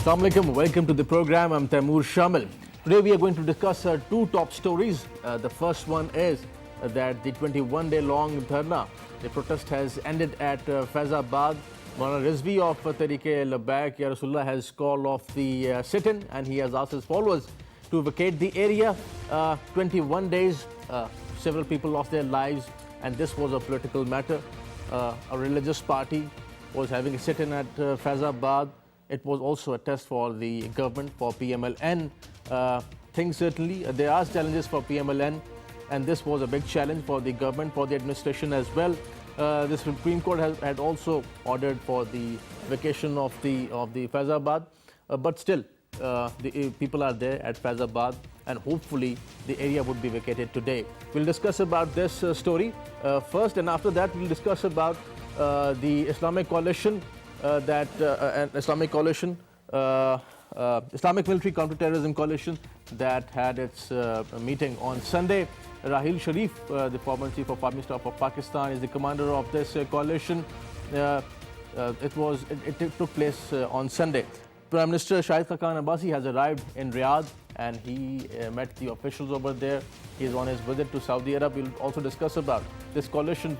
Assalamu alaikum. Welcome to the program. I'm Taimour, Shamil. Today we are going to discuss two top stories. The first one is that the 21-day long dharna, the protest has ended at Faizabad. Maulana Rizvi of Tehreek-e-Labbaik Ya Rasulullah has called off the sit-in, and he has asked his followers to vacate the area. 21 days, several people lost their lives, and this was a political matter. A religious party was having a sit-in at Faizabad. It was also a test for the government, for PMLN. Things certainly, there are challenges for PMLN, and this was a big challenge for the government, for the administration as well. The Supreme Court had also ordered for the vacation of the Faizabad, but still, the people are there at Faizabad, and hopefully the area would be vacated today. We'll discuss about this story first, and after that we'll discuss about the Islamic coalition, Islamic Military Counter-Terrorism Coalition that had its meeting on Sunday. Raheel Sharif, the former Chief of Army Staff of Pakistan, is the commander of this coalition. It took place on Sunday. Prime Minister Shahid Khaqan Abbasi has arrived in Riyadh, and he met the officials over there. He is on his visit to Saudi Arabia. We'll also discuss about this coalition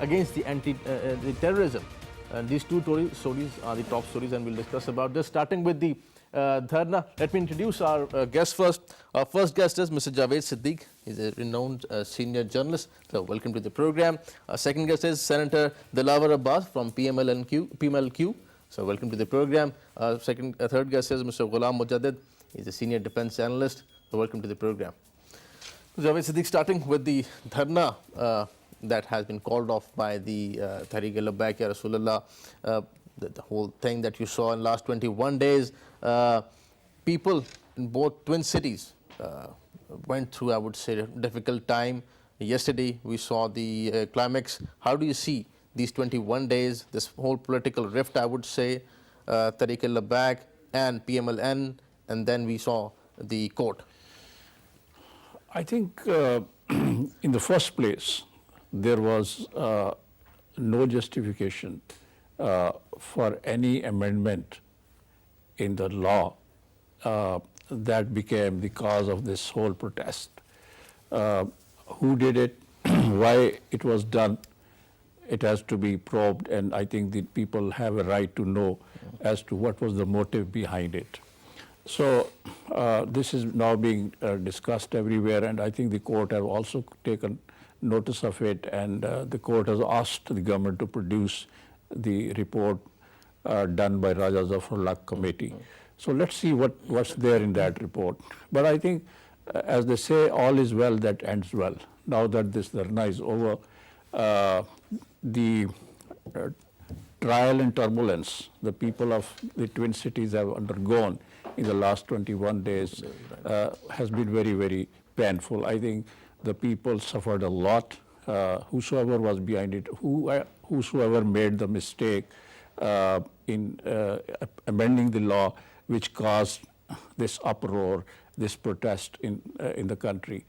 against the terrorism. And these two stories are the top stories, and we'll discuss about this. Starting with the dharna, let me introduce our guests first. Our first guest is Mr. Javeed Sadiq. He's a renowned senior journalist. So welcome to the program. Our second guest is Senator Dilawar Abbas from PMLQ. So welcome to the program. Third guest is Mr. Ghulam Mujadid. He's a senior defense analyst. So welcome to the program. Javeed Sadiq, starting with the dharna that has been called off by the Tehreek-e-Labbaik Ya Rasulullah, the whole thing that you saw in the last 21 days, people in both twin cities went through, I would say, a difficult time. Yesterday we saw the climax. How do you see these 21 days, this whole political rift, I would say, Tehreek-e-Labbaik and PMLN, and then we saw the court? I think in the first place, there was no justification for any amendment in the law that became the cause of this whole protest. Who did it, why it was done, it has to be probed, and I think the people have a right to know as to what was the motive behind it. So this is now being discussed everywhere, and I think the court have also taken notice of it, and the court has asked the government to produce the report done by Raja Zafarullah committee. So let's see what's there in that report. But I think, as they say, all is well that ends well. Now that this dharna is over, the trial and turbulence the people of the twin cities have undergone in the last 21 days has been very, very painful. I think the people suffered a lot. Whosoever was behind it, whosoever made the mistake in amending the law, which caused this uproar, this protest in the country.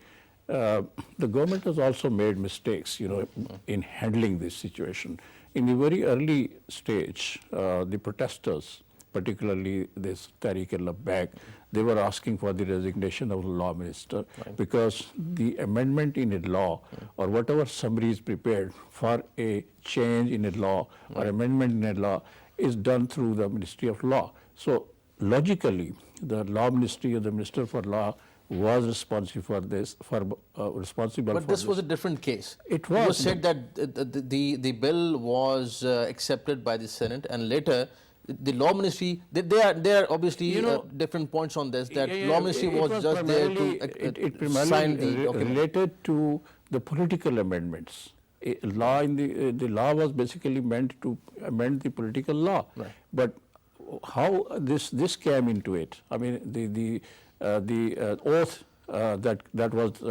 The government has also made mistakes, in handling this situation. In the very early stage, the protesters, particularly this Tehreek-e-Labbaik, they were asking for the resignation of the law minister, because the amendment in a law or whatever summary is prepared for a change in a law or amendment in a law is done through the Ministry of Law. So logically, the law ministry or the Minister for Law was responsible for this. But this was a different case. It was. It was said that the bill was accepted by the Senate, and later the law ministry, there are obviously different points on this, that law ministry was just there to sign the document. Related to the political amendments. The law was basically meant to amend the political law. Right. But how this came into it, I mean, the oath that was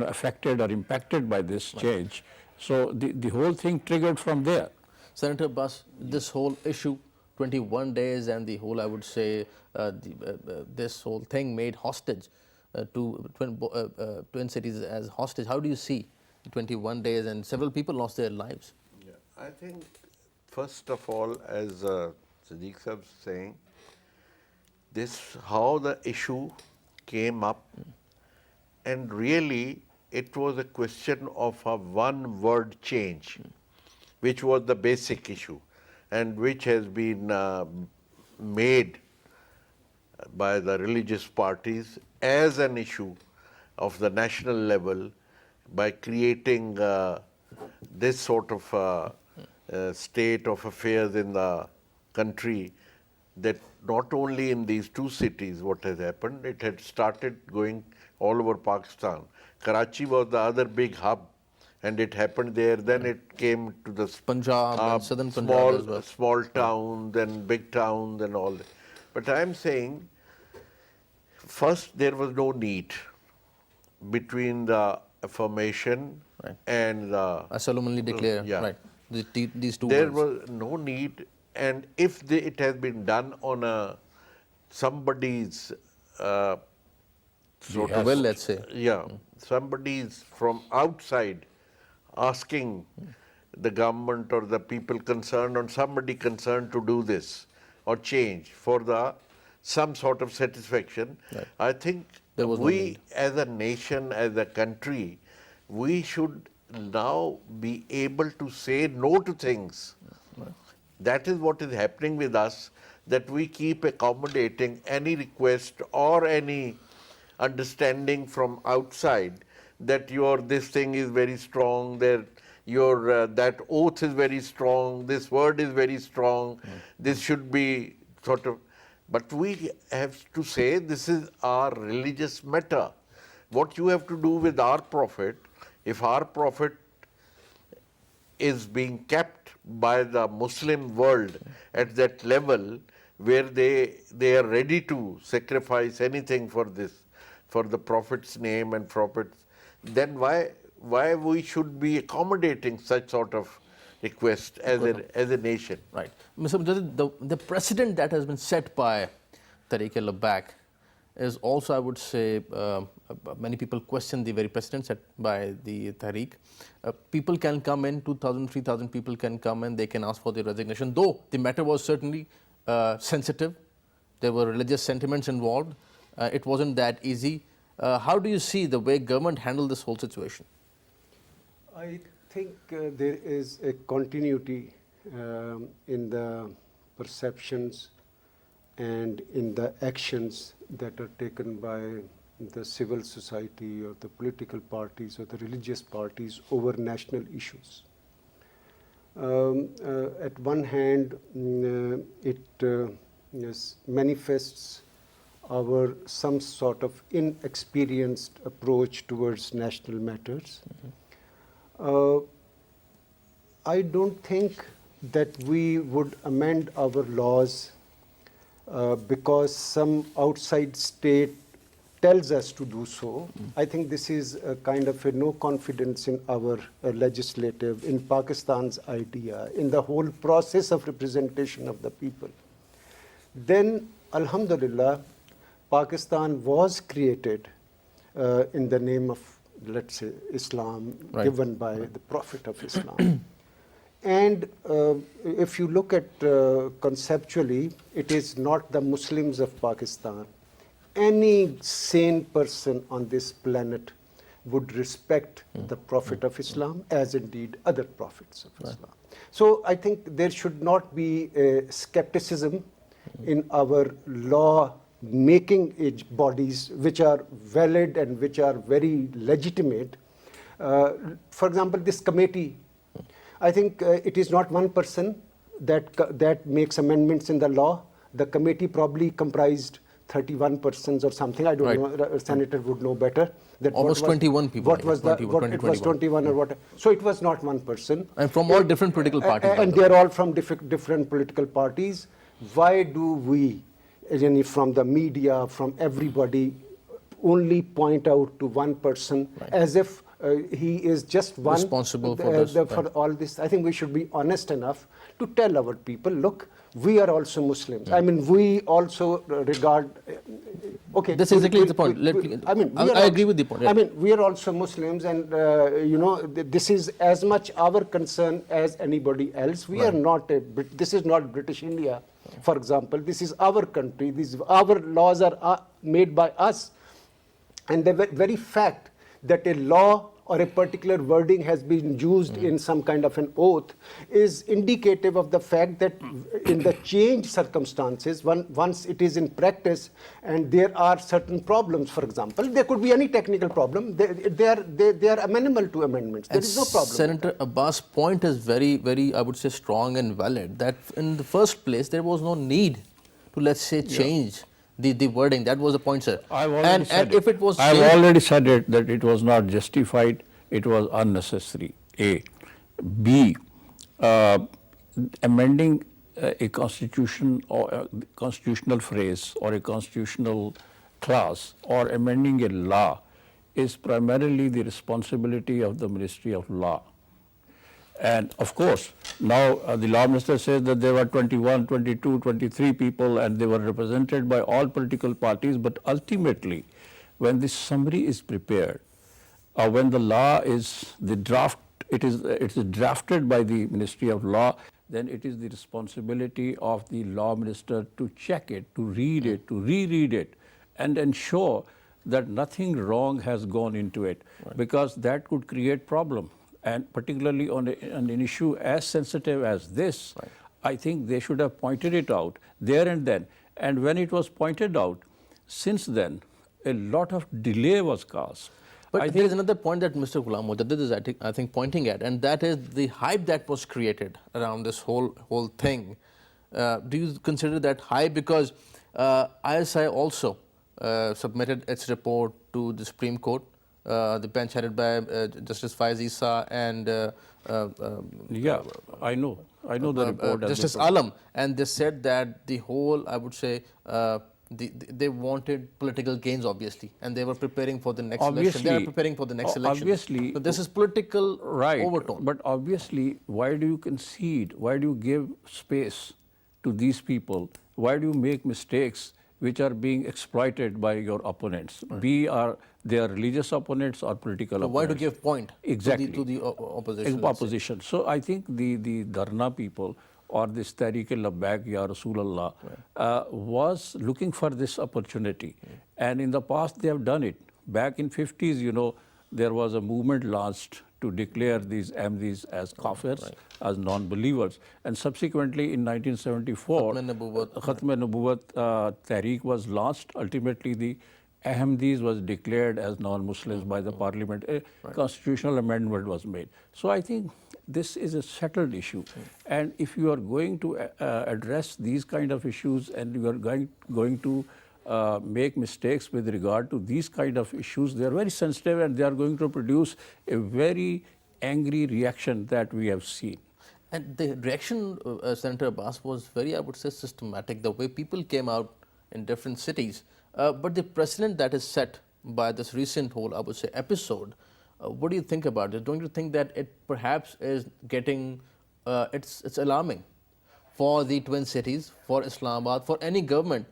affected or impacted by this change. So the whole thing triggered from there. Senator Abbas, this whole issue, 21 days, and the whole, I would say, this whole thing made hostage to twin cities as hostage. How do you see 21 days, and several people lost their lives? Yeah, I think first of all, as Sadiq sahab saying, this how the issue came up, and really it was a question of a one word change, which was the basic issue, and which has been made by the religious parties as an issue of the national level by creating this sort of state of affairs in the country, that not only in these two cities what has happened, it had started going all over Pakistan. Karachi was the other big hub, and it happened there. Then it came to the Punjab and southern Punjab as well. small towns and big towns and all that. But I am saying, first there was no need between the affirmation Right. and the I solemnly declare, yeah. right, these two There words. was no need, and if it has been done on somebody's sort of, Will, let's say. yeah, somebody's from outside asking the government or the people concerned, or somebody concerned to do this or change for some sort of satisfaction, Right. I think There was no we need. as a nation, as a country, we should now be able to say no to things. That is what is happening with us, that we keep accommodating any request or any understanding from outside that this thing is very strong, that that oath is very strong, this word is very strong, this should be sort of. But we have to say this is our religious matter. What you have to do with our Prophet, if our Prophet is being kept by the Muslim world at that level where they are ready to sacrifice anything for this, for the Prophet's name and Prophet's, then why we should be accommodating such sort of request as a nation? Right. Mr. Mujadid, the precedent that has been set by Tariq-e-Labbaik is also, I would say, many people question the very precedent set by the Tariq. People can come in, 2,000, 3,000 people can come in, they can ask for the resignation, though the matter was certainly sensitive. There were religious sentiments involved. It wasn't that easy. How do you see the way government handled this whole situation? I think there is a continuity in the perceptions and in the actions that are taken by the civil society or the political parties or the religious parties over national issues. At one hand, it manifests our some sort of inexperienced approach towards national matters. I don't think that we would amend our laws because some outside state tells us to do so. I think this is a kind of a no confidence in our legislative, in Pakistan's idea, in the whole process of representation of the people. Then, Alhamdulillah, Pakistan was created in the name of, let's say, Islam, Right. given by the Prophet of Islam. And if you look at conceptually, it is not the Muslims of Pakistan. Any sane person on this planet would respect the Prophet of Islam, as indeed other prophets of Islam. So I think there should not be a skepticism in our law making bodies which are valid and which are very legitimate. For example, this committee, I think it is not one person that makes amendments in the law. The committee probably comprised 31 persons or something. I don't Right. know. A senator would know better. That Almost 21 people, What I was guess, the? 21, It was 21 or what? So it was not one person. And from all different political parties. by And the way. they're all from different political parties. Why do we, from the media, from everybody, only point out to one person as if he is just one Responsible for this, for all this? I think we should be honest enough to tell our people, look, we are also Muslims. I mean, we also regard. Okay, That's exactly the point. I mean, I agree with the point. I mean, we are also Muslims, and this is as much our concern as anybody else. We are not. This is not British India. for example, this is our country, our laws are made by us. And the very fact that a law or a particular wording has been used in some kind of an oath is indicative of the fact that in the changed circumstances, once it is in practice and there are certain problems, for example, there could be any technical problem, they are amenable to amendments. There is no problem. Senator Abbas' point is very, I would say, strong and valid, that in the first place, there was no need to, let's say, change the wording. That was the point, sir. I've already said if it was I've changed, already said it, that it was not justified, it was unnecessary, A. B, amending a constitution or a constitutional phrase or a constitutional clause or amending a law is primarily the responsibility of the Ministry of Law. And of course, now the law minister says that there were 21, 22, 23 people and they were represented by all political parties, but ultimately when this summary is prepared, when the law is the draft, it is drafted by the Ministry of Law, then it is the responsibility of the law minister to check it, to read it, to reread it, and ensure that nothing wrong has gone into it, because that could create problem. And particularly on an issue as sensitive as this, I think they should have pointed it out there and then. And when it was pointed out, since then, a lot of delay was caused. but there is another point that Mr. Ghulam Mujadid is, I think, pointing at, and that is the hype that was created around this whole thing. Do you consider that hype? Because ISI also submitted its report to the Supreme Court. The bench headed by Justice Faiz and Yeah, I know the report. Justice Alam, and they said that the whole, I would say, they wanted political gains, obviously, and they were preparing for the next election. They are preparing for the next election. Obviously, so this is political overtone. But obviously, why do you concede? Why do you give space to these people? Why do you make mistakes which are being exploited by your opponents? They are religious opponents or political opponents. Why to give point exactly to the opposition? Opposition. So I think the Dharna people or this Tehreek-e-Labbaik Ya Rasulullah was looking for this opportunity. And in the past they have done it. Back in 50s, there was a movement launched to declare these Ahmadis as kafirs, as non-believers. And subsequently in 1974, Khatm-e-Nubuwwat Tehreek was launched. Ultimately, the Ahmadis was declared as non-Muslims by the parliament. A constitutional amendment was made. So I think this is a settled issue. And if you are going to address these kind of issues and you are going to make mistakes with regard to these kind of issues, they are very sensitive and they are going to produce a very angry reaction that we have seen. And the reaction, Senator Abbas, was very, I would say, systematic. The way people came out in different cities. But the precedent that is set by this recent whole, I would say, episode, what do you think about it? Don't you think that it perhaps is getting, it's alarming for the twin cities, for Islamabad, for any government?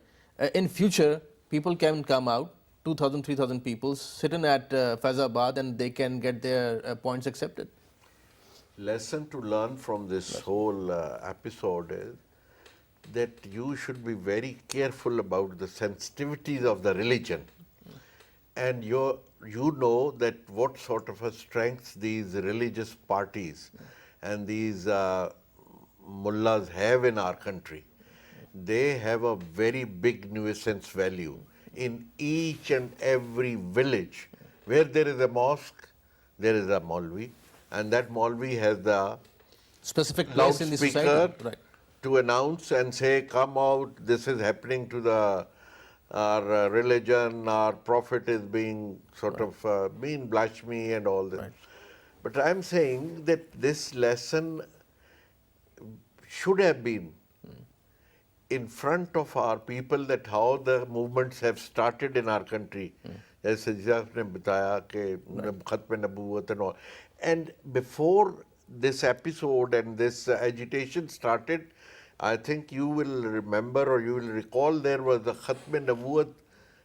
In future, people can come out, 2,000, 3,000 people, sitting at Faizabad and they can get their points accepted. Lesson to learn from this whole episode is that you should be very careful about the sensitivities of the religion. And you know that what sort of a strength these religious parties and these mullahs have in our country. They have a very big nuisance value in each and every village. Where there is a mosque, there is a Maulvi, and that Maulvi has the specific place in the society, right, to announce and say, come out, this is happening to our religion, our prophet is being sort of being blasphemy and all this. But I'm saying that this lesson should have been in front of our people, that how the movements have started in our country. As Sadiq ne bataya ke Khatm-e-Nubuwwat and all. And before this episode and this agitation started, I think you will remember or you will recall there was the Khatm-e-Nubuwwat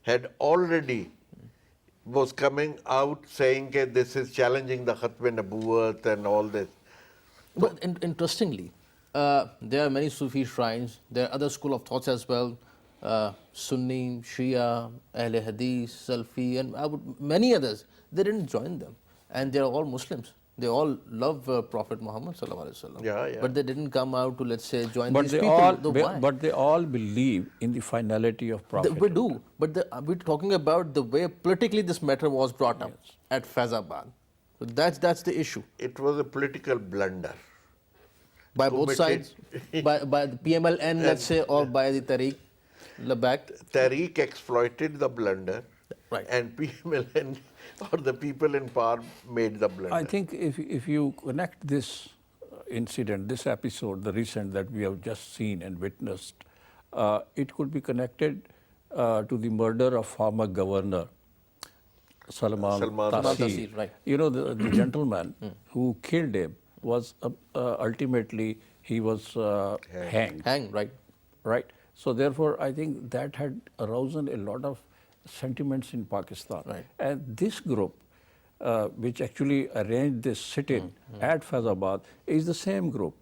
had already was coming out saying that this is challenging the Khatm-e-Nubuwwat and all this. But interestingly, there are many Sufi shrines. There are other school of thoughts as well. Sunni, Shia, Ahle Hadith, Salfi, and many others. They didn't join them, and they are all Muslims. They all love Prophet Muhammad sallallahu alaihi wasallam. Yeah, yeah. But they didn't come out to, let's say, join But these they people. all, Though why? but they all believe in the finality of prophethood. We do, but we're talking about the way politically this matter was brought up at Faizabad. So that's the issue. It was a political blunder. By both Committed- sides, by the PMLN, let's say, or by the Tariq Labak. Tariq exploited the blunder, Right. and PMLN or the people in power made the blunder. I think if you connect this incident, this episode, the recent that we have just seen and witnessed, it could be connected to the murder of former governor Salman Salman Taseer. Taseer, right. You know, the gentleman who killed him was ultimately he was hanged. Hang, right? Right. So therefore, I think that had aroused a lot of sentiments in Pakistan. Right. And this group, which actually arranged this sit-in at Faizabad, is the same group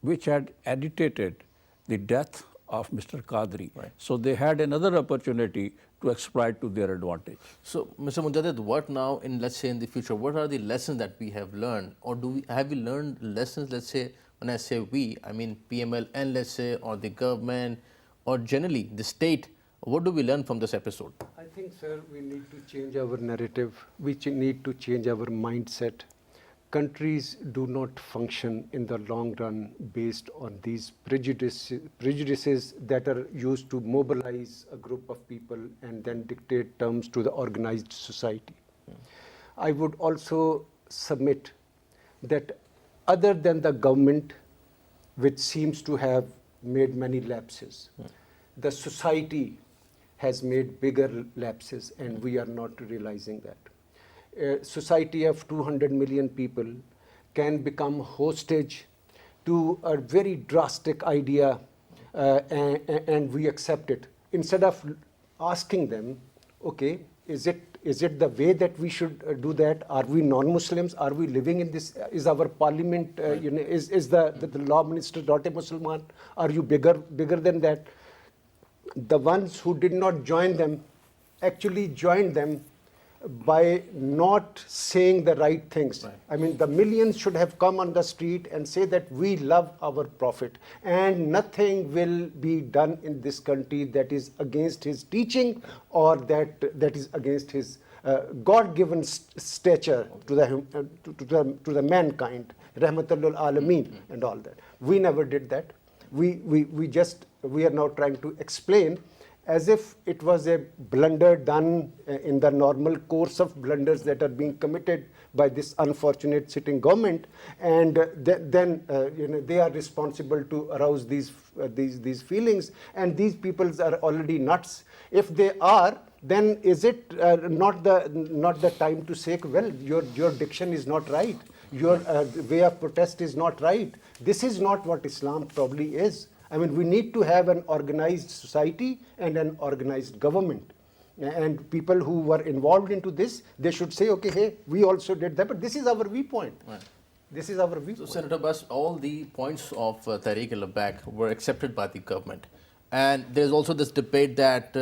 which had agitated the death of Mr. Qadri. Right. So they had another opportunity to exploit to their advantage. So, Mr. Mujadid, what now in, let's say, in the future, what are the lessons that we have learned, or have we learned lessons, let's say, when I say we, I mean PMLN, let's say, or the government, or generally the state, what do we learn from this episode? I think, sir, we need to change our narrative. We need to change our mindset. Countries do not function in the long run based on these prejudices that are used to mobilize a group of people and then dictate terms to the organized society. I would also submit that other than the government, which seems to have made many lapses, the society has made bigger lapses, and we are not realizing that. A society of 200 million people can become hostage to a very drastic idea, and we accept it. Instead of asking them, okay, is it the way that we should do that? Are we non-Muslims? Are we living in this? Is our parliament, is the law minister not a Muslim? Are you bigger than that? The ones who did not join them actually joined them by not saying the right things. Right. I mean, the millions should have come on the street and say that we love our prophet, and nothing will be done in this country that is against his teaching or that is against his God-given stature to the mankind, Rahmatul Alameen, and all that. We never did that. We are now trying to explain as if it was a blunder done in the normal course of blunders that are being committed by this unfortunate sitting government, and then they are responsible to arouse these feelings, and these people are already nuts. If they are, then is it not the time to say, well, your diction is not right, your way of protest is not right. This is not what Islam probably is. I mean, we need to have an organized society and an organized government. And people who were involved into this, they should say, okay, hey, we also did that, but this is our viewpoint. Right. This is our viewpoint. So, Senator Abbas, all the points of Tariq al-Labak were accepted by the government. And there's also this debate that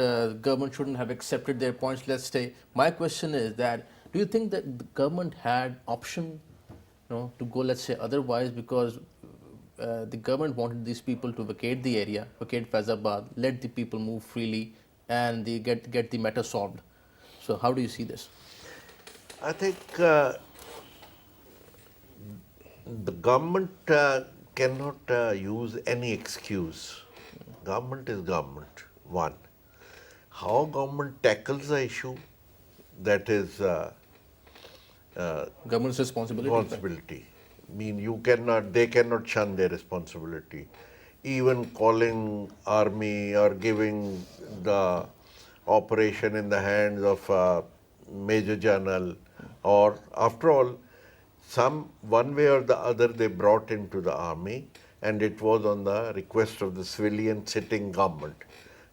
government shouldn't have accepted their points. Let's say, my question is that, do you think that the government had option to go, let's say, otherwise, because the government wanted these people to vacate the area, vacate Faizabad, let the people move freely, and they get the matter solved. So how do you see this? I think the government cannot use any excuse. Government is government, one. How government tackles the issue, that is Government's responsibility. I mean, they cannot shun their responsibility. Even calling army or giving the operation in the hands of a major general, or after all, one way or the other they brought into the army, and it was on the request of the civilian sitting government.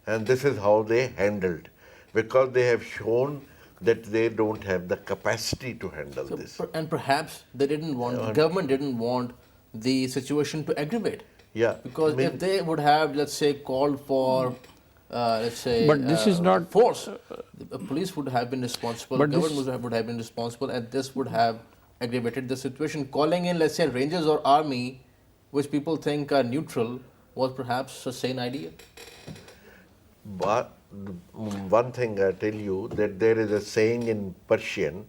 And this is how they handled, because they have shown that they don't have the capacity to handle this. And perhaps they didn't want, the government didn't want the situation to aggravate. Yeah. Because if they would have, let's say, called for, let's say, But this is not force, the police would have been responsible, But government this- would have been responsible, and this would have aggravated the situation. Calling in, let's say, Rangers or Army, which people think are neutral, was perhaps a sane idea. But one thing I tell you, that there is a saying in Persian,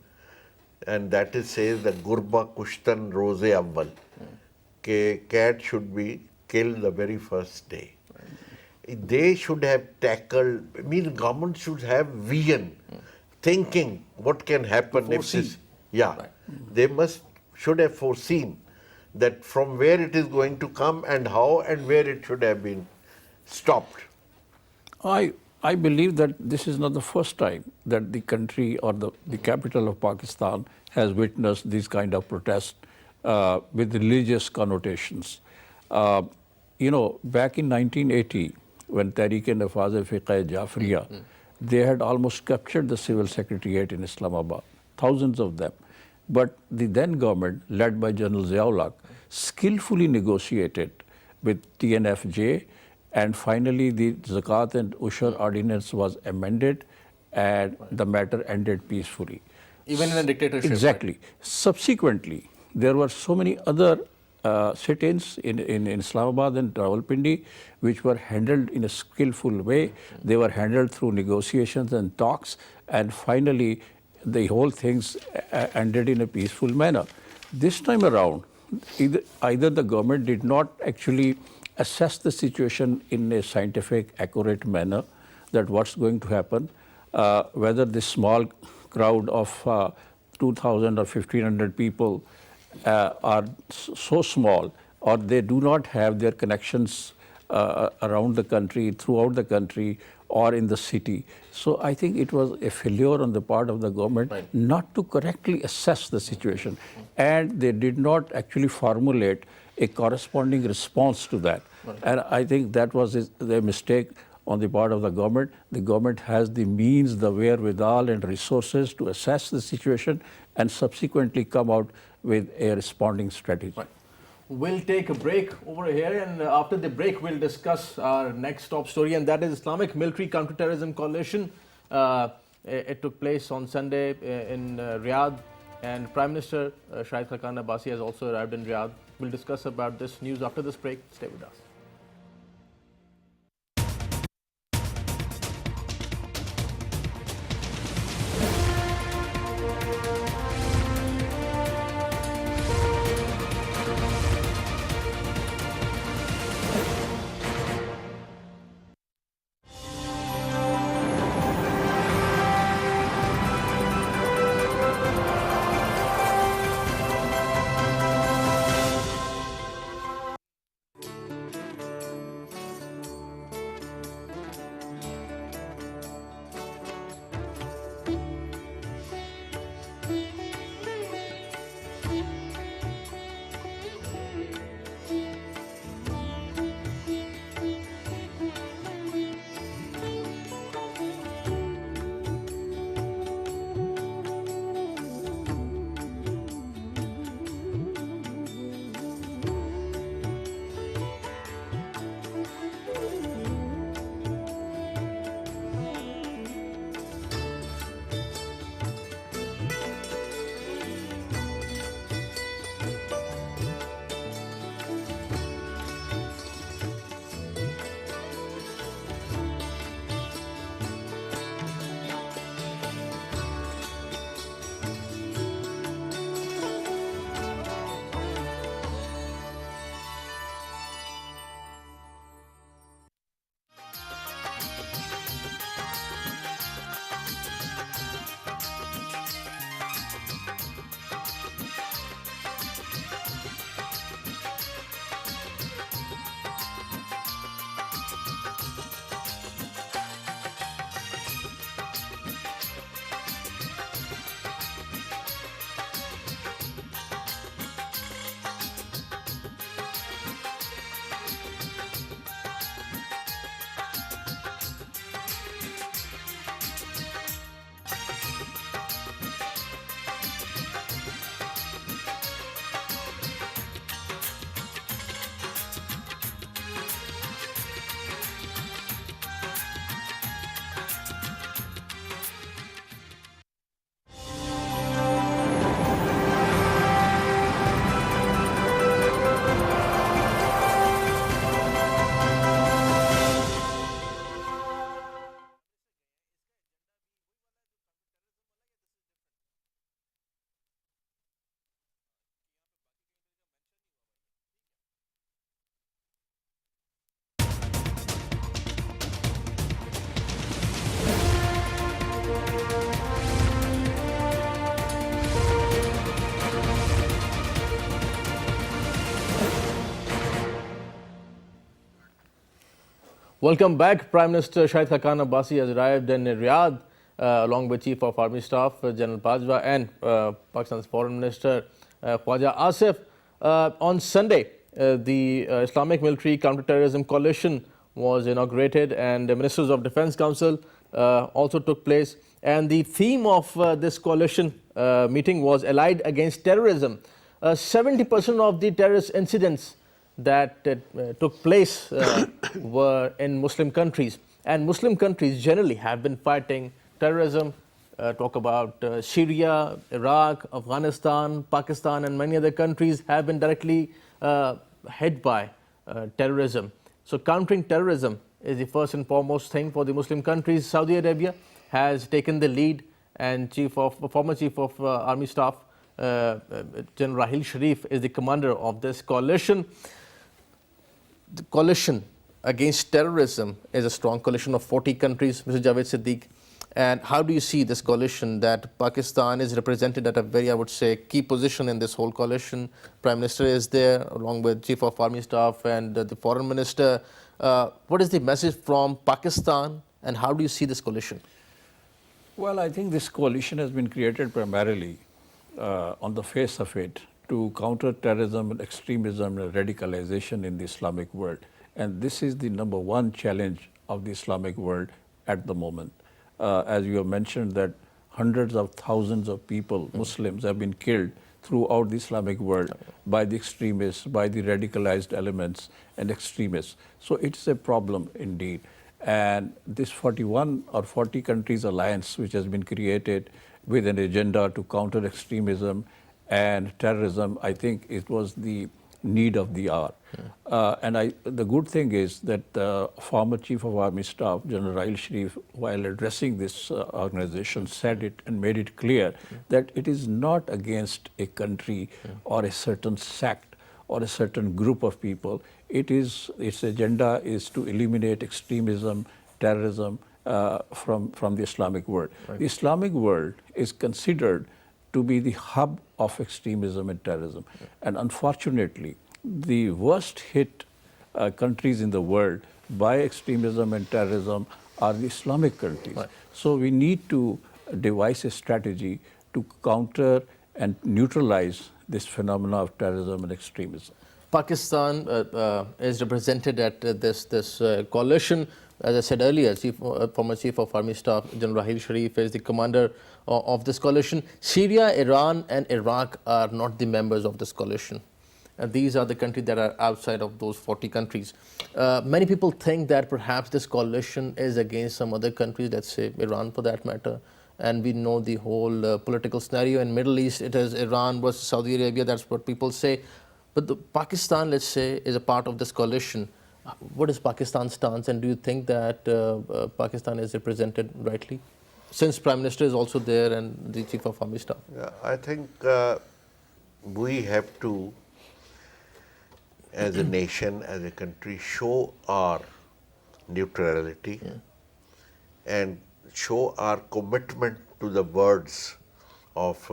and that is says that Gurba Kushtan Roze Avval, cat should be killed the very first day. They should have tackled, I mean, government should have vision, thinking what can happen if foresee. this, yeah, Right. they should have foreseen that from where it is going to come and how and where it should have been stopped. I believe that this is not the first time that the country or the capital of Pakistan has witnessed these kind of protests with religious connotations. Back in 1980, when Tehreek-e-Nafaz-e-Fiqh Jafriya, they had almost captured the civil secretariat in Islamabad, thousands of them. But the then government, led by General Ziaul-Haq, skillfully negotiated with TNFJ, and finally the Zakat and Ushur ordinance was amended, and the matter ended peacefully. Even in a dictatorship. Exactly. Subsequently, there were so many other sit-ins in Islamabad and Rawalpindi, which were handled in a skillful way. They were handled through negotiations and talks, and finally the whole things ended in a peaceful manner. This time around, either the government did not actually assess the situation in a scientific, accurate manner, that what's going to happen, whether this small crowd of 2,000 or 1,500 people are so small, or they do not have their connections around the country, throughout the country, or in the city. So I think it was a failure on the part of the government not to correctly assess the situation, and they did not actually formulate a corresponding response to that. And I think that was the mistake on the part of the government. The government has the means, the wherewithal and resources to assess the situation and subsequently come out with a responding strategy. Right. We'll take a break over here, and after the break we'll discuss our next top story, and that is Islamic Military Counterterrorism Coalition. It took place on Sunday in Riyadh, and Prime Minister Shahid Khaqan Abbasi has also arrived in Riyadh. We'll discuss about this news after this break. Stay with us. Welcome back. Prime Minister Shahid Khaqan Abbasi has arrived in Riyadh along with Chief of Army Staff General Bajwa and Pakistan's Foreign Minister Khwaja Asif. On Sunday, the Islamic Military Counter-Terrorism Coalition was inaugurated and the Ministers of Defence Council also took place. And the theme of this coalition meeting was Allied Against Terrorism. 70% of the terrorist incidents that took place were in Muslim countries. And Muslim countries generally have been fighting terrorism. Talk about Syria, Iraq, Afghanistan, Pakistan, and many other countries have been directly hit by terrorism. So countering terrorism is the first and foremost thing for the Muslim countries. Saudi Arabia has taken the lead, and former Chief of Army Staff General Rahil Sharif is the commander of this coalition. The coalition against terrorism is a strong coalition of 40 countries, Mr. Javeed Sadiq. And how do you see this coalition that Pakistan is represented at a very, I would say, key position in this whole coalition? Prime Minister is there along with Chief of Army Staff and the Foreign Minister. What is the message from Pakistan and how do you see this coalition? Well, I think this coalition has been created primarily on the face of it to counter terrorism and extremism and radicalization in the Islamic world. And this is the number one challenge of the Islamic world at the moment. As you have mentioned, that hundreds of thousands of people, Muslims, have been killed throughout the Islamic world by the extremists, by the radicalized elements and extremists. So it's a problem indeed. And this 41 or 40 countries alliance, which has been created with an agenda to counter extremism and terrorism, I think it was the need of the hour. The good thing is that the former Chief of Army Staff, General Rahil Sharif, while addressing this organization, said it and made it clear that it is not against a country or a certain sect or a certain group of people. Its agenda is to eliminate extremism, terrorism from the Islamic world. Right. The Islamic world is considered to be the hub of extremism and terrorism. Yeah. And unfortunately, the worst hit countries in the world by extremism and terrorism are the Islamic countries. Right. So we need to devise a strategy to counter and neutralize this phenomena of terrorism and extremism. Pakistan is represented at this coalition. As I said earlier, former Chief of Army Staff General Rahil Sharif is the commander of this coalition. Syria, Iran and Iraq are not the members of this coalition. These are the countries that are outside of those 40 countries. Many people think that perhaps this coalition is against some other countries, let's say Iran for that matter. And we know the whole political scenario in Middle East. It is Iran versus Saudi Arabia, that's what people say. But Pakistan, let's say, is a part of this coalition. What is Pakistan's stance, and do you think that Pakistan is represented rightly? Since Prime Minister is also there and the Chief of Army Staff. Yeah, I think we have to, as a nation, as a country, show our neutrality and show our commitment to the words of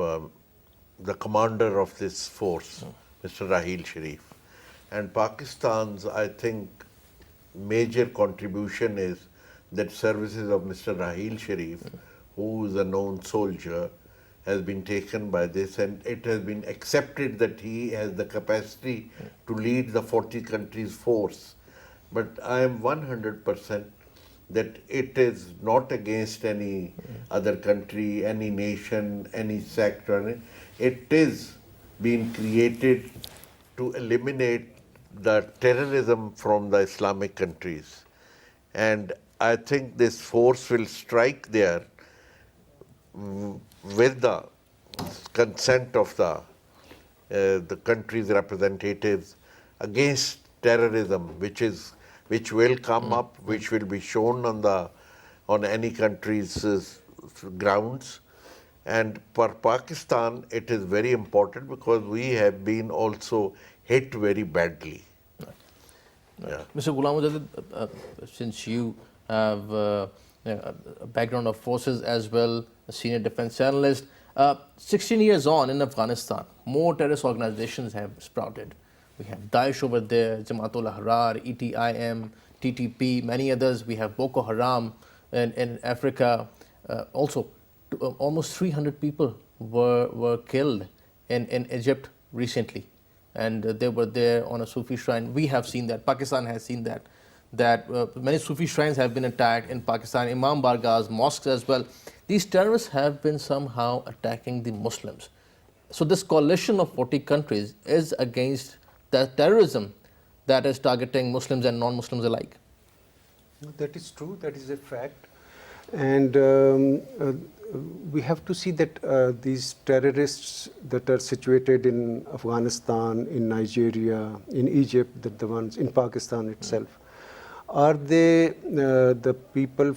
the commander of this force, Mr. Rahil Sharif. And Pakistan's, I think, major contribution is that services of Mr. Rahil Sharif, who is a known soldier, has been taken by this, and it has been accepted that he has the capacity to lead the 40 countries force. But I am 100% that it is not against any other country, any nation, any sector. It is being created to eliminate the terrorism from the Islamic countries. And I think this force will strike there with the consent of the country's representatives against terrorism, which will come up, which will be shown on any country's grounds. And for Pakistan, it is very important because we have been also hit very badly. Right. Yeah. Mr. Ghulam, Mujadid, since you have a background of forces as well, a senior defense analyst, 16 years on in Afghanistan, more terrorist organizations have sprouted. We have Daesh over there, Jamaat ul Ahrar, ETIM, TTP, many others. We have Boko Haram in Africa. Also, almost 300 people were killed in Egypt recently, and they were there on a Sufi shrine. We have seen that. Pakistan has seen that. Many Sufi shrines have been attacked in Pakistan, Imam Bargahs, mosques as well. These terrorists have been somehow attacking the Muslims. So this coalition of 40 countries is against the terrorism that is targeting Muslims and non-Muslims alike. That is true, that is a fact. And we have to see that these terrorists that are situated in Afghanistan, in Nigeria, in Egypt, the ones in Pakistan itself, are they the people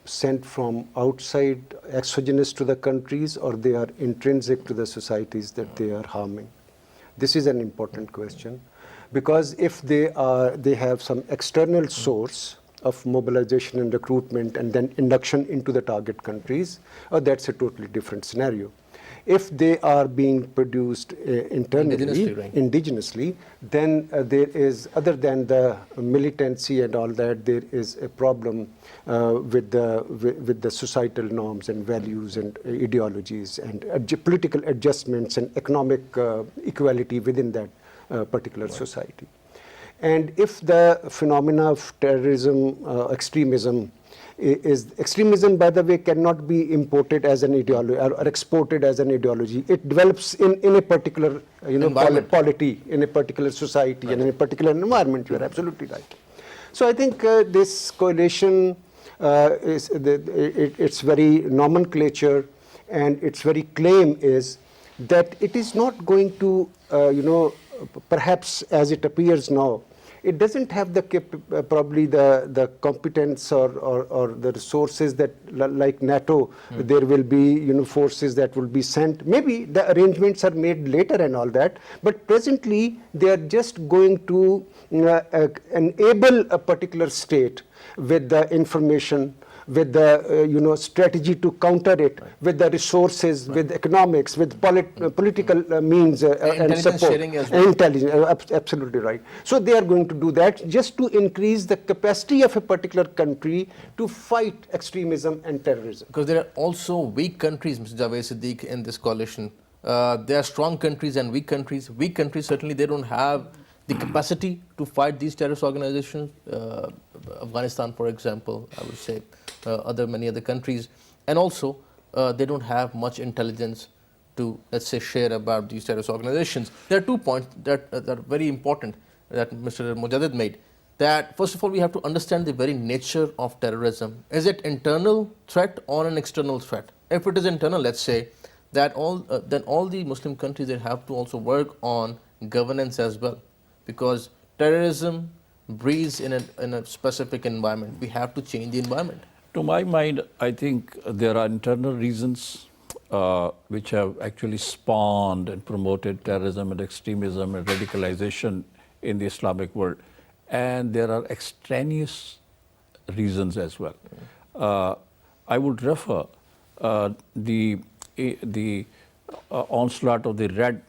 sent from outside, exogenous to the countries, or they are intrinsic to the societies that they are harming? This is an important question, because if they have some external source of mobilization and recruitment and then induction into the target countries, that's a totally different scenario. If they are being produced internally, indigenously, then there is, other than the militancy and all that, there is a problem with the societal norms and values and ideologies and political adjustments and economic equality within that particular society. And if the phenomena of terrorism, extremism, extremism, by the way, cannot be imported as an ideology or exported as an ideology. It develops in a particular polity, in a particular society, and in a particular environment. You are absolutely right. So I think this coalition, its very nomenclature and its very claim is that it is not going to, perhaps as it appears now, it doesn't have the probably the competence or the resources that, like NATO, there will be forces that will be sent. Maybe the arrangements are made later and all that, but presently they are just going to enable a particular state with the information, with the strategy to counter it, with the resources, with economics, with political means and support. Sharing as well. Intelligence, absolutely right. So they are going to do that just to increase the capacity of a particular country to fight extremism and terrorism. Because there are also weak countries, Mr. Javeed Sadiq, in this coalition. There are strong countries and weak countries. Weak countries, certainly they don't have the capacity to fight these terrorist organizations. Afghanistan, for example, I would say, many other countries. And also, they don't have much intelligence to, let's say, share about these terrorist organizations. There are 2 points that are very important that Mr. Mujadid made. That, first of all, we have to understand the very nature of terrorism. Is it internal threat or an external threat? If it is internal, let's say, that then all the Muslim countries, they have to also work on governance as well. Because terrorism breeds in a specific environment. We have to change the environment. To my mind, I think there are internal reasons which have actually spawned and promoted terrorism and extremism and radicalization in the Islamic world. And there are extraneous reasons as well. I would refer the onslaught of the Red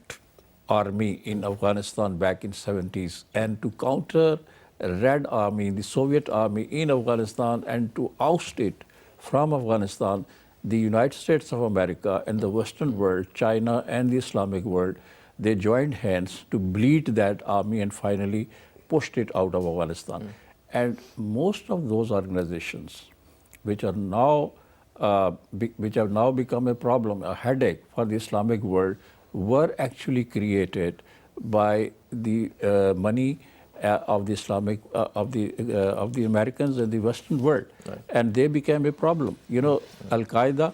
Army in Afghanistan back in 70s, and to counter Red Army, the Soviet Army in Afghanistan, and to oust it from Afghanistan, the United States of America and the Western world, China and the Islamic world, they joined hands to bleed that army and finally pushed it out of Afghanistan. And most of those organizations, which are now which have now become a problem, a headache for the Islamic world, were actually created by the money of the Islamic of the Americans and the Western world, and they became a problem. Al Qaeda.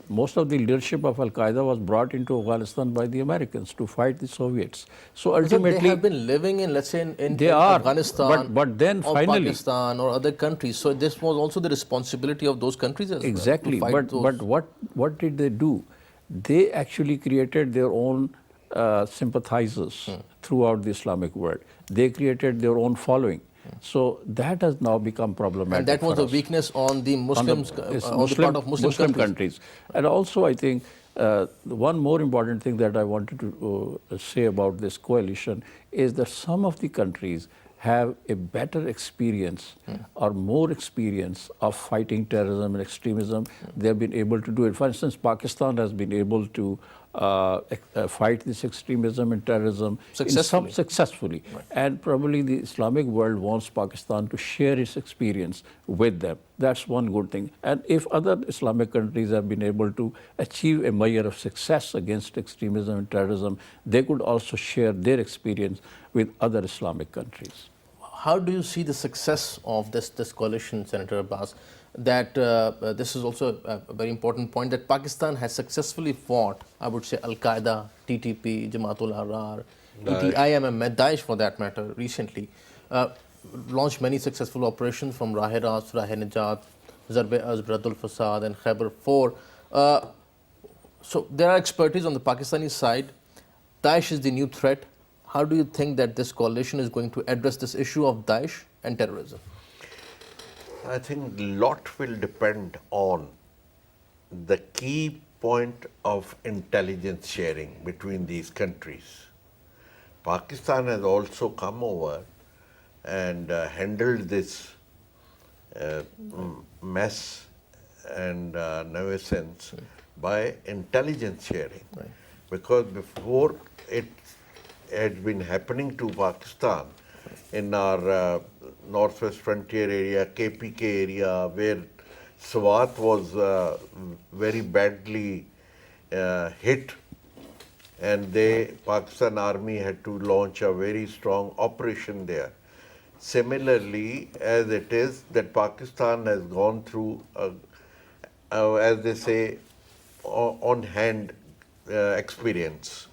Most of the leadership of Al Qaeda was brought into Afghanistan by the Americans to fight the Soviets. So ultimately, they have been living in, let's say, in Afghanistan, but then or finally, Pakistan or other countries. So this was also the responsibility of those countries as exactly. well. But what did they do? They actually created their own sympathizers throughout the Islamic world. They created their own following. So that has now become problematic. And that was a weakness on the Muslims, on the part of Muslim countries. And also, I think one more important thing that I wanted to say about this coalition is that some of the countries have a better experience or more experience of fighting terrorism and extremism. They have been able to do it. For instance, Pakistan has been able to fight this extremism and terrorism successfully. And probably the Islamic world wants Pakistan to share its experience with them. That's one good thing. And if other Islamic countries have been able to achieve a measure of success against extremism and terrorism, they could also share their experience with other Islamic countries. How do you see the success of this coalition, Senator Abbas? That this is also a very important point, that Pakistan has successfully fought, I would say, Al-Qaeda, TTP, Jamaatul Ahrar, ETIMM, Daesh for that matter, recently. Launched many successful operations from Rahe-Rast, Rahe-Najat, Zarb-e-Azb, Raddul Fasad and Khyber 4. So there are expertise on the Pakistani side. Daesh is the new threat. How do you think that this coalition is going to address this issue of Daesh and terrorism? I think a lot will depend on the key point of intelligence sharing between these countries. Pakistan has also come over and handled this mess and nuisance by intelligence sharing. Right. Because before it had been happening to Pakistan in our northwest frontier area, KPK area, where Swat was very badly hit, and Pakistan Army had to launch a very strong operation there. Similarly, as it is that Pakistan has gone through, as they say, on-hand experience,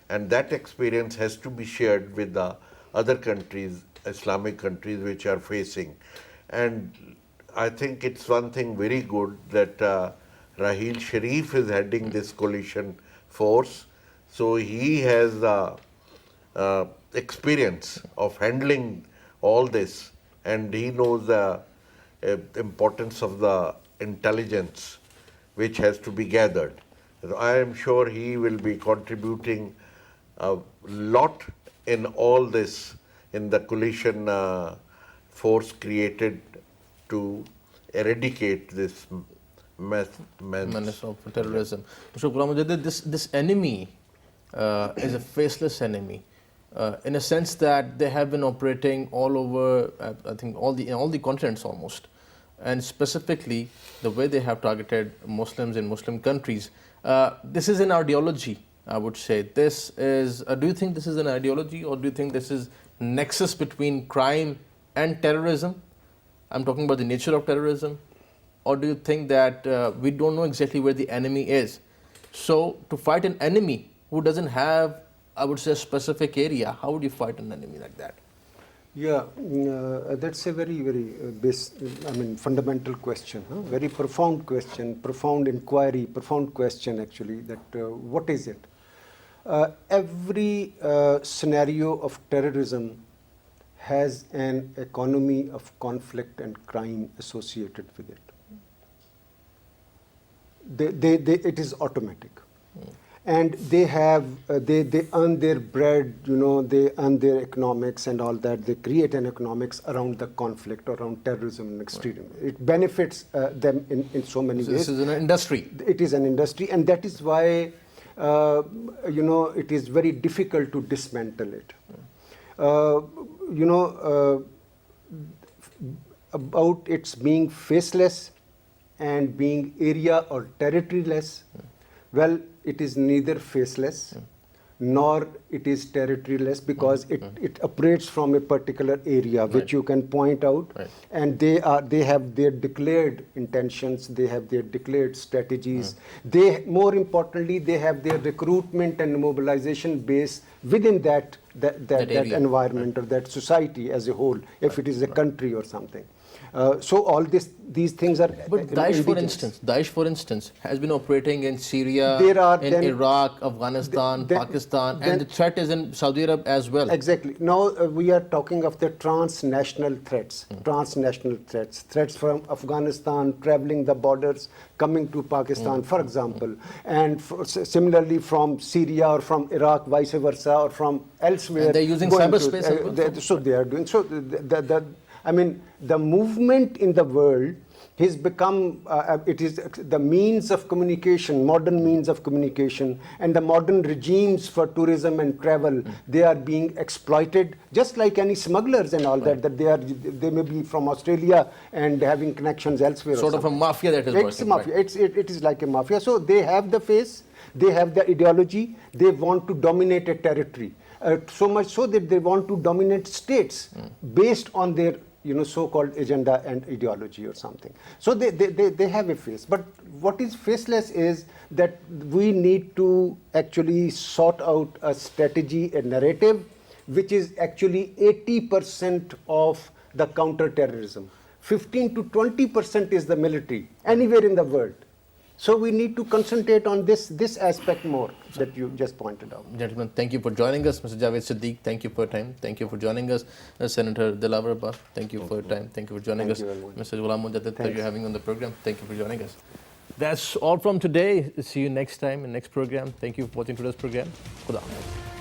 and that experience has to be shared with the other countries, Islamic countries, which are facing. And I think it's one thing very good that Raheel Sharif is heading this coalition force. So he has the experience of handling all this, and he knows the importance of the intelligence which has to be gathered. I am sure he will be contributing a lot in all this, in the coalition force created to eradicate this menace of terrorism. So, Ghulam Mujadid, this enemy is a faceless enemy, in a sense that they have been operating all over, I think, all the continents almost, and specifically the way they have targeted Muslims in Muslim countries. This is an ideology, I would say. This is. Do you think this is an ideology, or do you think this is nexus between crime and terrorism? I'm talking about the nature of terrorism. Or do you think that we don't know exactly where the enemy is? So to fight an enemy who doesn't have, I would say, a specific area, how would you fight an enemy like that? Yeah, that's a very, very fundamental question, very profound question, profound inquiry, profound question actually, that what is it? Every scenario of terrorism has an economy of conflict and crime associated with it. It is automatic. And they earn their bread, they earn their economics and all that. They create an economics around the conflict, around terrorism and extremism. Right. It benefits them in so many ways. This is an industry. It is an industry, and that is why, it is very difficult to dismantle it. About its being faceless and being area or territoryless, well, it is neither faceless nor it is territoryless, because it operates from a particular area which you can point out, and they have their declared intentions, they have their declared strategies. More importantly, they have their recruitment and mobilization base within that environment or that society as a whole, if it is a country or something. So all these things are. But Daesh, for instance, has been operating in Syria, in Iraq, Afghanistan, Pakistan, and the threat is in Saudi Arabia as well. Exactly. Now we are talking of the transnational threats, threats from Afghanistan, traveling the borders, coming to Pakistan, for example, and similarly from Syria or from Iraq, vice versa, or from elsewhere. And they're using cyberspace as well. So they are doing. So I mean, the movement in the world has become, it is the means of communication, modern means of communication, and the modern regimes for tourism and travel, they are being exploited, just like any smugglers and all that they may be from Australia and having connections elsewhere. Sort of a mafia that is it's working. Mafia. Right? It is like a mafia. So they have the face, they have the ideology, they want to dominate a territory. So much so that they want to dominate states based on their so-called agenda and ideology or something. So they have a face. But what is faceless is that we need to actually sort out a strategy, a narrative, which is actually 80% of the counter-terrorism. 15 to 20% is the military, anywhere in the world. So we need to concentrate on this aspect more that you just pointed out. Gentlemen, thank you for joining us. Mr. Javeed Sadiq, thank you for your time. Thank you for joining us. Senator Dilawar Abbas, thank you for your time. Thank you for joining us. Mr. Ghulam Mujadid, that you're having on the program. Thank you for joining us. That's all from today. See you next time in next program. Thank you for watching today's program. Khuda Hafiz.